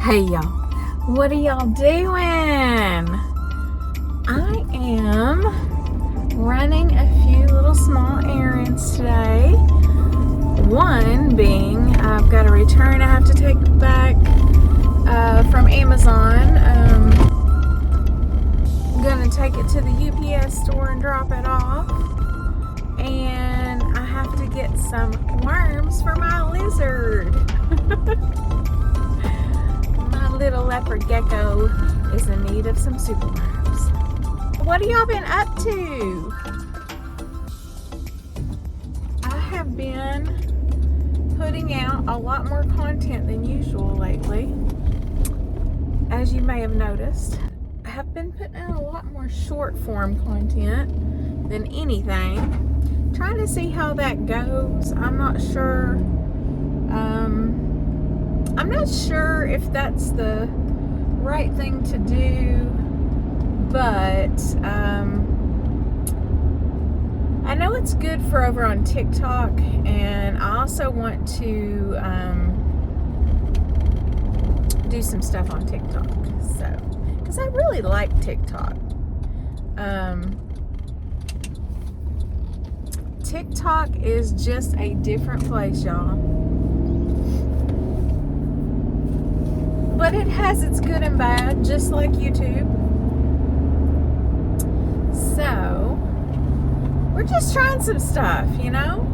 Hey y'all, what are y'all doing? I am running a few little small errands today. One being I've got a return I have to take back from Amazon. I'm gonna take it to the UPS store and drop it off. And I have to get some worms for my lizard. My little leopard gecko is in need of some super worms. What have y'all been up to? I have been putting out a lot more content than usual lately. As you may have noticed, I have been putting out a lot more short form content than anything. Trying to see how that goes. I'm not sure. I'm not sure if that's the right thing to do, but I know it's good for over on TikTok, and I also want to do some stuff on TikTok. So, because I really like TikTok. TikTok is just a different place, y'all. But it has its good and bad, just like YouTube. So, we're just trying some stuff, you know?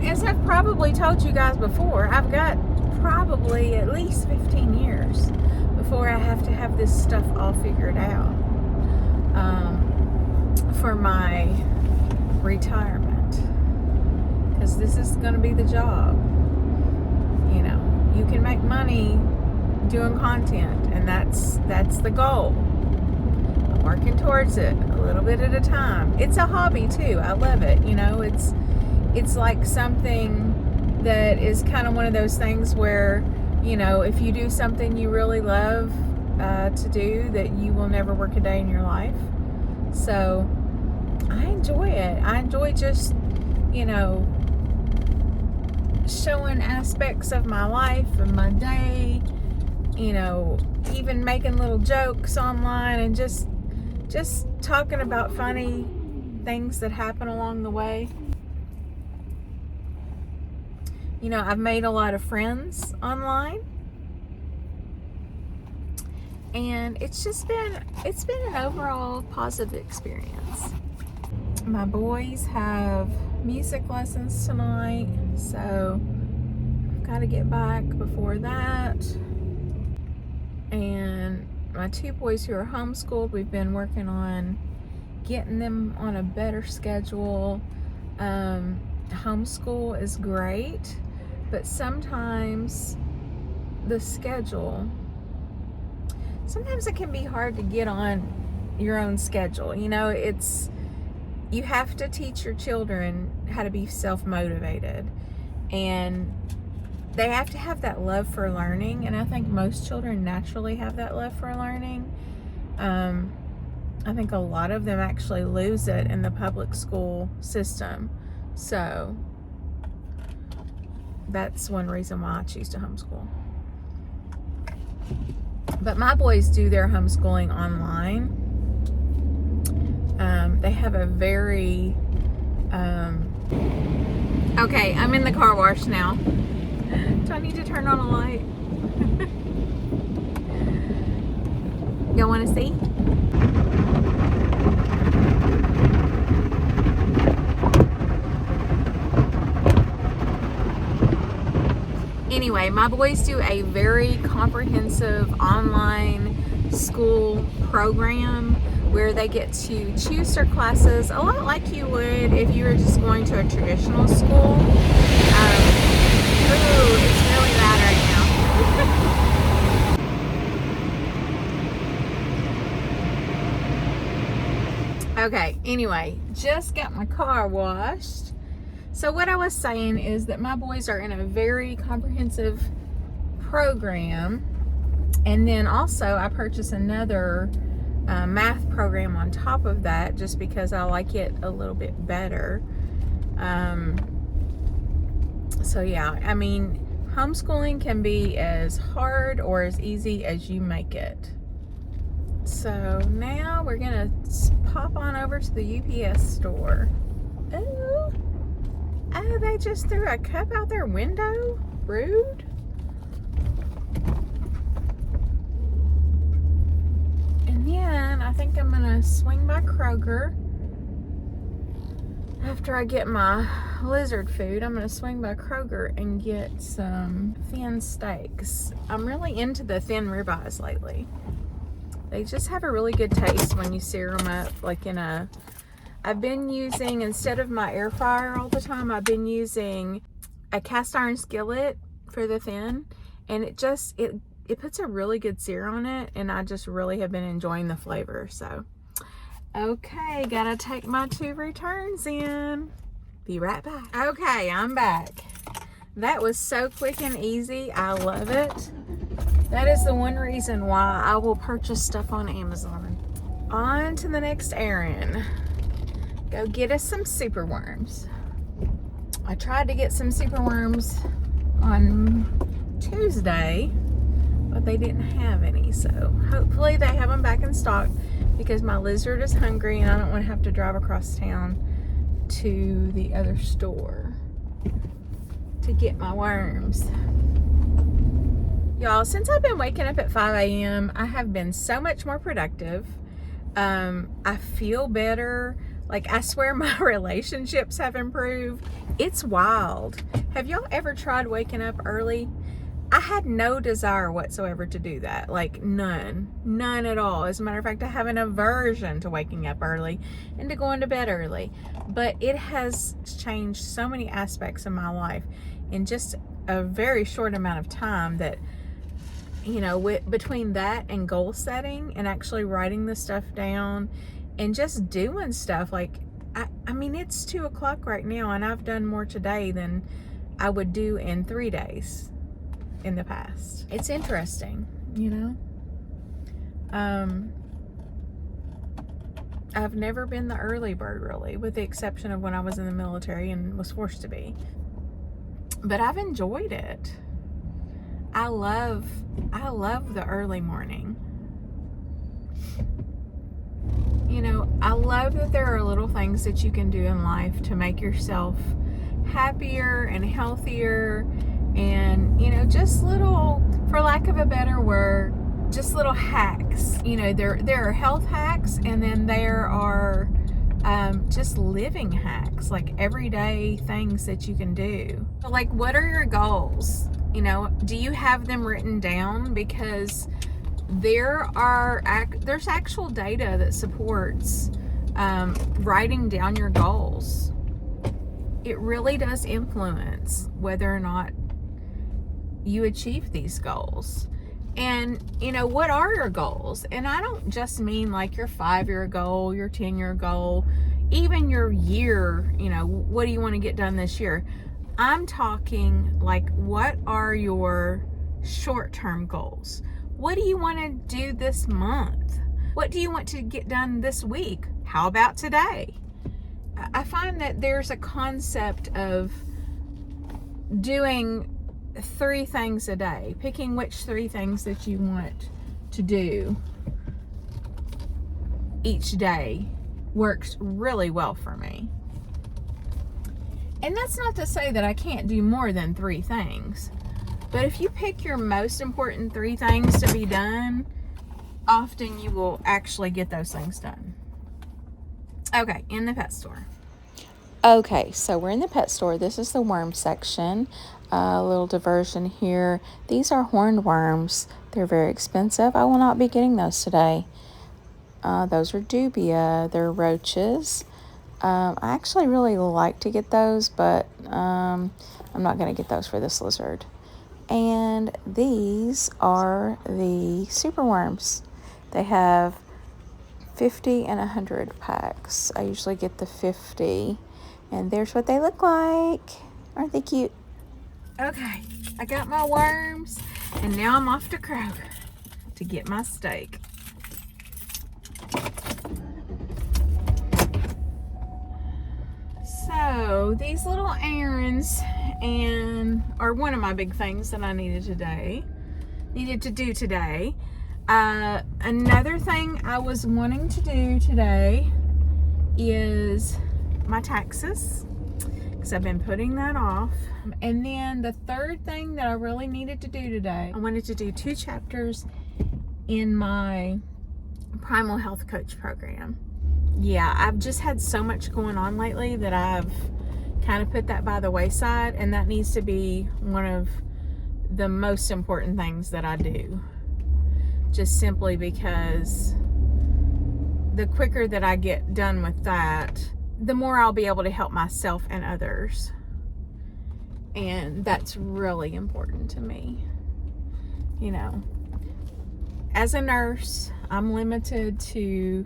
As I've probably told you guys before, I've got probably at least 15 years before I have to have this stuff all figured out for my retirement, because this is going to be the job. You know, you can make money doing content, and that's the goal. I'm working towards it a little bit at a time. It's a hobby too. I love it. You know, it's like something that is kind of one of those things where, you know, if you do something you really love to do, that you will never work a day in your life. So I enjoy it. I enjoy just, you know, showing aspects of my life and my day, you know, even making little jokes online and just talking about funny things that happen along the way. You know, I've made a lot of friends online, and it's been an overall positive experience. My boys have music lessons tonight, so I've got to get back before that. And my two boys who are homeschooled, we've been working on getting them on a better schedule. Homeschool is great, but sometimes the schedule, sometimes it can be hard to get on your own schedule. You know, you have to teach your children how to be self-motivated, and they have to have that love for learning, and I think most children naturally have that love for learning. I think a lot of them actually lose it in the public school system. So that's one reason why I choose to homeschool. But my boys do their homeschooling online. They have a very okay, I'm in the car wash now. Do I need to turn on a light? Y'all want to see? Anyway, my boys do a very comprehensive online school program where they get to choose their classes a lot like you would if you were just going to a traditional school. Ooh, it's really bad right now. Okay, anyway, just got my car washed. So what I was saying is that my boys are in a very comprehensive program, and then also I purchased another math program on top of that, just because I like it a little bit better. So yeah, I mean, homeschooling can be as hard or as easy as you make it. So now we're gonna pop on over to the UPS store. Oh, they just threw a cup out their window? Rude. And then I think I'm gonna swing by Kroger. After I get my lizard food, I'm gonna swing by Kroger and get some thin steaks. I'm really into the thin ribeyes lately. They just have a really good taste when you sear them up, like in a... I've been using, instead of my air fryer all the time, I've been using a cast iron skillet for the thin, and it puts a really good sear on it, and I just really have been enjoying the flavor. So okay, gotta take my 2 returns in. Be right back. Okay, I'm back. That was so quick and easy. I love it. That is the one reason why I will purchase stuff on Amazon. On to the next errand. Go get us some super worms. I tried to get some super worms on Tuesday, but they didn't have any. So hopefully they have them back in stock, because my lizard is hungry and I don't want to have to drive across town to the other store to get my worms. Y'all, since I've been waking up at 5 a.m., I have been so much more productive. I feel better. Like, I swear my relationships have improved. It's wild. Have y'all ever tried waking up early? I had no desire whatsoever to do that. Like, none at all. As a matter of fact, I have an aversion to waking up early and to going to bed early. But it has changed so many aspects of my life in just a very short amount of time that, you know, between that and goal setting and actually writing the stuff down and just doing stuff, like, I mean, it's 2 o'clock right now, and I've done more today than I would do in 3 days in the past. It's interesting, you know. I've never been the early bird, really, with the exception of when I was in the military and was forced to be. But I've enjoyed it. I love the early morning. You know, I love that there are little things that you can do in life to make yourself happier and healthier, and, you know, just little, for lack of a better word, just little hacks. You know, there are health hacks, and then there are just living hacks, like everyday things that you can do. Like, what are your goals? You know, do you have them written down? Because there's actual data that supports writing down your goals. It really does influence whether or not you achieve these goals. And, you know, what are your goals? And I don't just mean like your 5-year goal, your 10-year goal, even your year, you know, what do you want to get done this year? I'm talking like, what are your short-term goals? What do you want to do this month? What do you want to get done this week? How about today? I find that there's a concept of doing 3 things a day, picking which 3 things that you want to do each day works really well for me. And that's not to say that I can't do more than 3 things. But if you pick your most important 3 things to be done, often you will actually get those things done. Okay, in the pet store. Okay, so we're in the pet store. This is the worm section. A little diversion here. These are horned worms. They're very expensive. I will not be getting those today. Those are dubia. They're roaches. I actually really like to get those, but I'm not going to get those for this lizard. And these are the super worms. They have 50 and 100 packs. I usually get the 50. And there's what they look like. Aren't they cute? Okay, I got my worms, and now I'm off to Kroger to get my steak. So these little errands or one of my big things that I needed to do today. Another thing I was wanting to do today is my taxes, because I've been putting that off. And then the third thing that I really needed to do today, I wanted to do 2 chapters in my Primal Health Coach program. Yeah, I've just had so much going on lately that I've kind of put that by the wayside, and that needs to be one of the most important things that I do. Just simply because the quicker that I get done with that, the more I'll be able to help myself and others. And that's really important to me. You know, as a nurse, I'm limited to,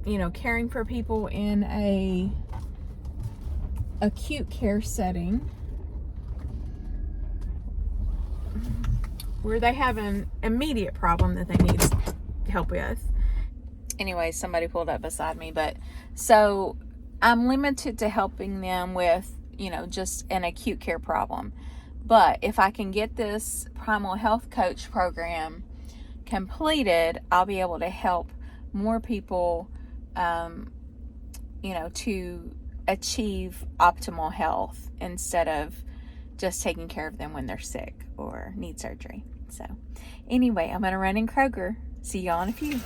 you know, caring for people in a acute care setting where they have an immediate problem that they need help with. Anyway, somebody pulled up beside me, but so I'm limited to helping them with, you know, just an acute care problem. But if I can get this Primal Health Coach program completed, I'll be able to help more people, you know, to achieve optimal health instead of just taking care of them when they're sick or need surgery. So anyway, I'm going to run in Kroger. See y'all in a few.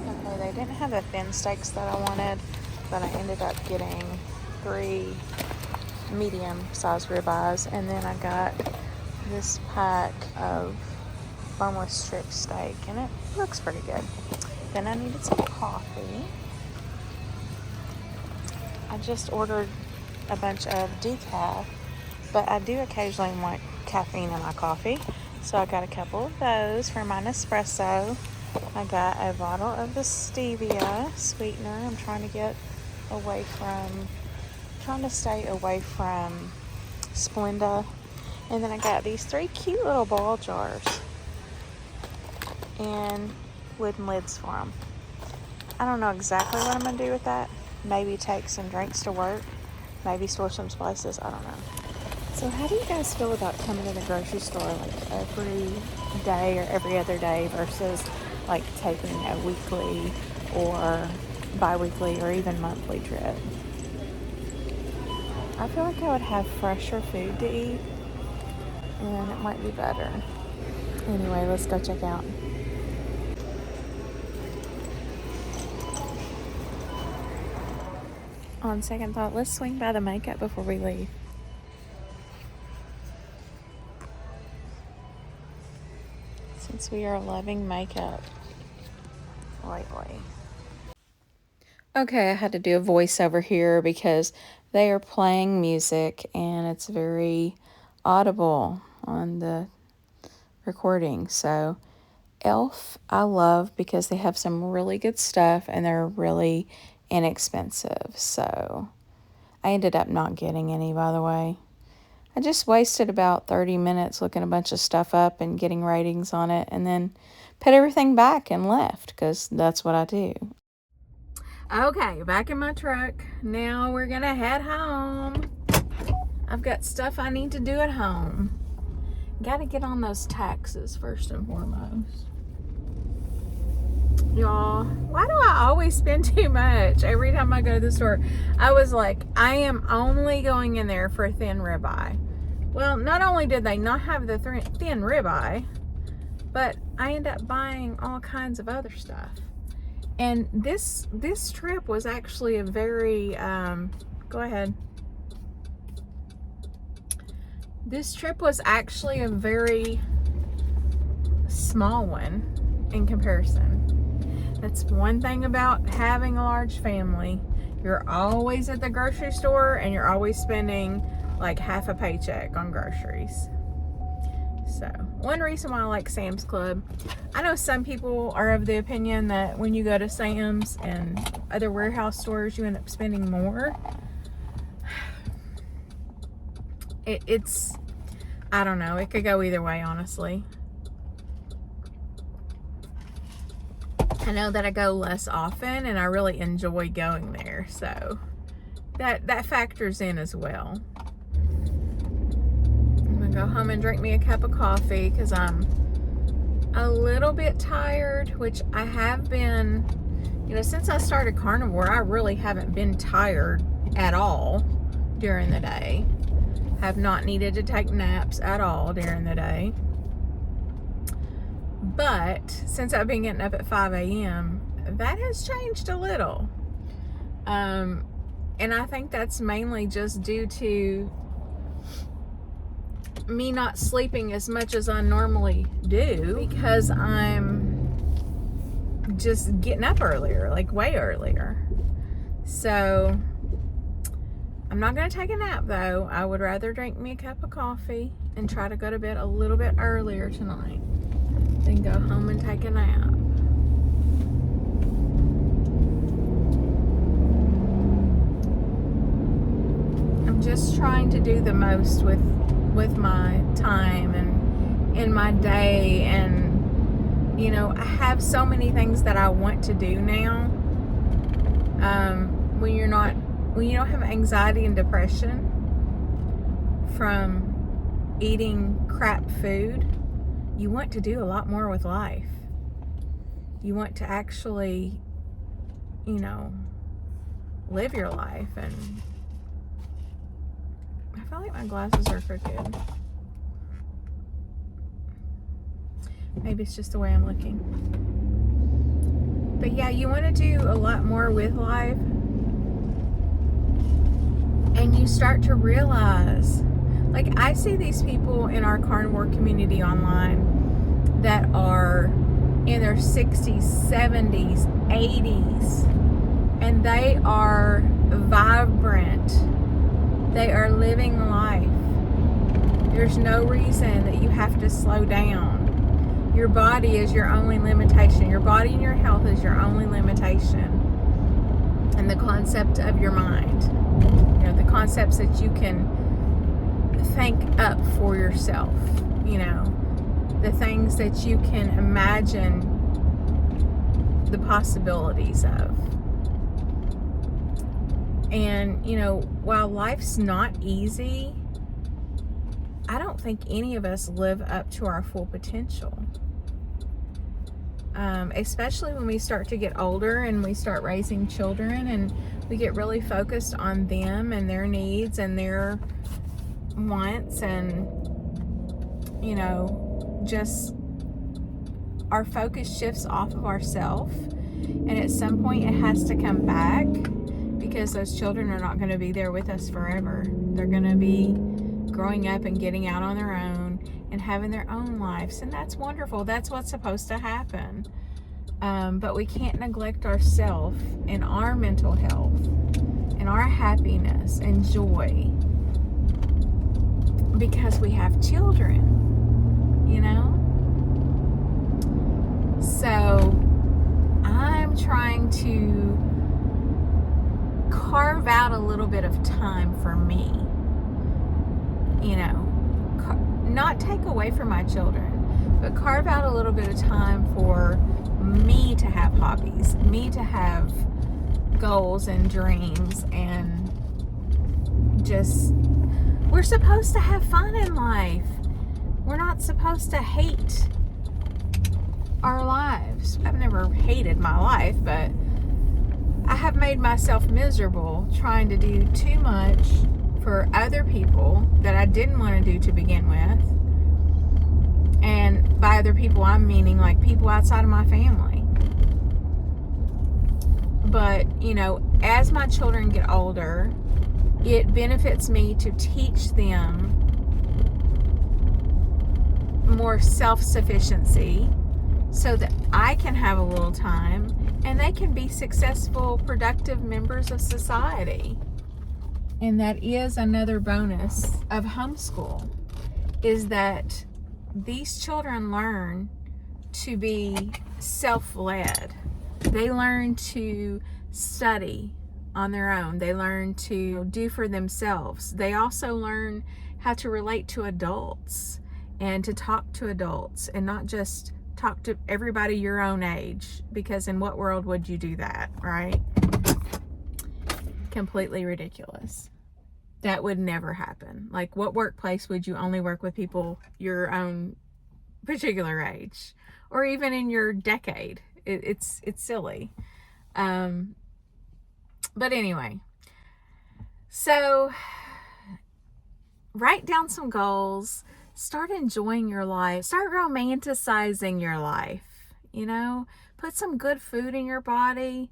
Okay, they didn't have the thin steaks that I wanted, but I ended up getting 3 medium-sized ribeyes, and then I got this pack of boneless strip steak, and it looks pretty good. Then I needed some coffee. I just ordered a bunch of decaf, but I do occasionally want caffeine in my coffee, so I got a couple of those for my Nespresso. I got a bottle of the stevia sweetener. I'm trying to stay away from Splenda. And then I got these 3 cute little ball jars and wooden lids for them. I don't know exactly what I'm going to do with that. Maybe take some drinks to work. Maybe store some spices. I don't know. So how do you guys feel about coming to the grocery store like every day or every other day versus like taking a weekly or bi-weekly or even monthly trip? I feel like I would have fresher food to eat, and it might be better. Anyway, let's go check out. On second thought, let's swing by the makeup before we leave. Since we are loving makeup lately. Okay, I had to do a voiceover here because they are playing music and it's very audible on the recording. So Elf I love because they have some really good stuff and they're really inexpensive. So I ended up not getting any, by the way. I just wasted about 30 minutes looking a bunch of stuff up and getting ratings on it, and then put everything back and left because that's what I do. Okay, back in my truck. Now we're gonna head home. I've got stuff I need to do at home. Gotta get on those taxes first and foremost. Y'all, why do I always spend too much every time I go to the store? I was like, I am only going in there for a thin ribeye. Well, not only did they not have the thin ribeye, but I end up buying all kinds of other stuff. And this trip was actually a very, go ahead. This trip was actually a very small one in comparison. That's one thing about having a large family. You're always at the grocery store and you're always spending like half a paycheck on groceries. So, one reason why I like Sam's Club. I know some people are of the opinion that when you go to Sam's and other warehouse stores, you end up spending more. It's, I don't know. It could go either way, honestly. I know that I go less often, and I really enjoy going there, so that factors in as well. I'm gonna go home and drink me a cup of coffee because I'm a little bit tired, which I have been, since I started carnivore. I really haven't been tired at all during the day. Have not needed to take naps at all during the day. But since I've been getting up at 5 a.m., that has changed a little. And I think that's mainly just due to me not sleeping as much as I normally do, because I'm just getting up earlier, like way earlier. So I'm not going to take a nap, though. I would rather drink me a cup of coffee and try to go to bed a little bit earlier tonight than go home and take a nap. I'm just trying to do the most with my time and in my day, and I have so many things that I want to do now. When you don't have anxiety and depression from eating crap food, you want to do a lot more with life. You want to actually, live your life. And I feel like my glasses are crooked. Maybe it's just the way I'm looking. But yeah, you want to do a lot more with life. And you start to realize, like, I see these people in our carnivore community online that are in their 60s, 70s, 80s, and they are vibrant. They are living life. There's no reason that you have to slow down. Your body is your only limitation. Your body and your health is your only limitation. And the concept of your mind. The concepts that you can think up for yourself. The things that you can imagine the possibilities of. And, while life's not easy, I don't think any of us live up to our full potential. Especially when we start to get older and we start raising children, and we get really focused on them and their needs and their wants, and just our focus shifts off of ourselves, and at some point it has to come back, because those children are not going to be there with us forever. They're going to be growing up and getting out on their own and having their own lives, and that's wonderful. That's what's supposed to happen. But we can't neglect ourselves and our mental health and our happiness and joy because we have children, So I'm trying to carve out a little bit of time for me, not take away from my children, but carve out a little bit of time for me to have hobbies, me to have goals and dreams, and just, we're supposed to have fun in life. We're not supposed to hate our lives. I've never hated my life, but I have made myself miserable trying to do too much for other people that I didn't want to do to begin with. And by other people, I'm meaning like people outside of my family. But, as my children get older, it benefits me to teach them more self-sufficiency so that I can have a little time and they can be successful, productive members of society. And that is another bonus of homeschool, is that these children learn to be self-led. They learn to study on their own. They learn to do for themselves. They also learn how to relate to adults and to talk to adults and not just talk to everybody your own age, because in what world would you do that, right? Completely ridiculous. That would never happen. Like, what workplace would you only work with people your own particular age, or even in your decade? It's silly. But anyway, so write down some goals, start enjoying your life, start romanticizing your life, you know, put some good food in your body,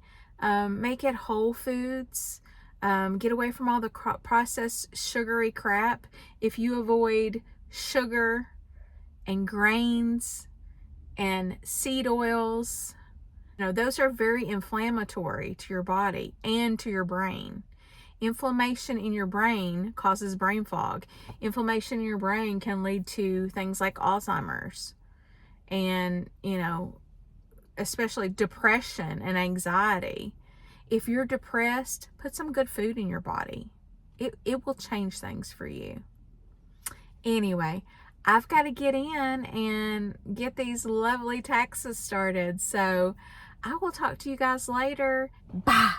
make it whole foods, get away from all the processed sugary crap. If you avoid sugar and grains and seed oils, you know, those are very inflammatory to your body and to your brain. Inflammation in your brain causes brain fog. Inflammation in your brain can lead to things like Alzheimer's and, you know, especially depression and anxiety. If you're depressed, put some good food in your body. It will change things for you. Anyway, I've got to get in and get these lovely taxes started. So I will talk to you guys later. Bye.